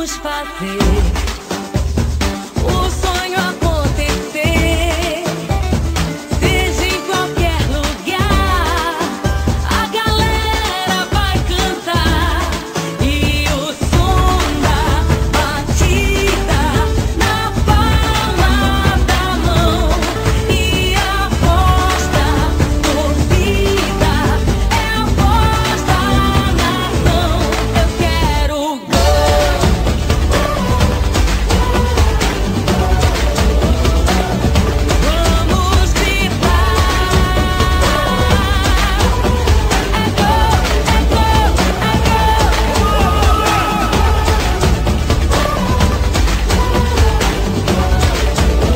vamos fazer o sonho acontecer. Seja em qualquer lugar, a galera vai cantar e o som da batida na palma da mão e a voz da torcida é a voz da nação. Eu quero gol. Vamos gritar. É gol, é gol, é gol.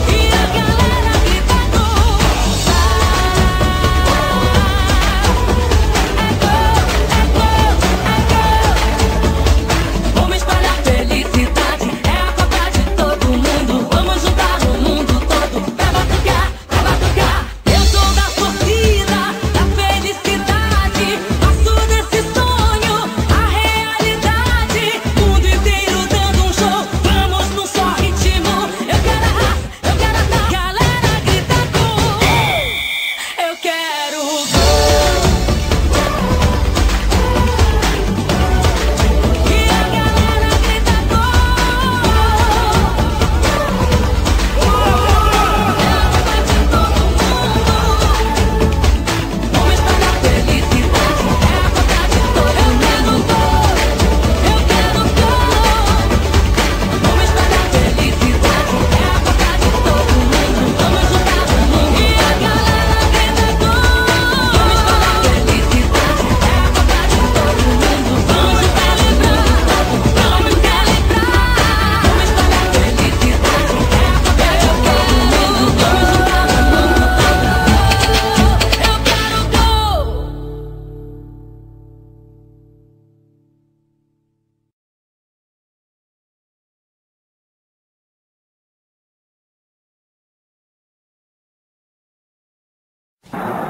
E a galera grita gol. É gol, é gol, é gol. Vamos espalhar felicidade, é a Copa de todo mundo. Vamos juntar o mundo todo pra batucar, pra batucar. Eu sou da torcida, da felicidade. Faço desse sonho a realidade. Mundo inteiro dando um show, vamos num só ritmo. Eu quero a raça, eu quero a tal. Galera grita gol. Eu quero gol. E a galera grita gol. É a Copa de todo mundo. Vamos espalhar felicidade, é a Copa de todo mundo. Eu quero gol. Vamos espalhar felicidade, é a Copa de todo mundo. Vamos juntar o mundo e a galera grita gol. Vamos espalhar felicidade, é a Copa de todo mundo. Vamos celebrar, vamos celebrar. Vamos espalhar felicidade, é a Copa de todo mundo. Vamos juntar o mundo todo. Eu quero gol.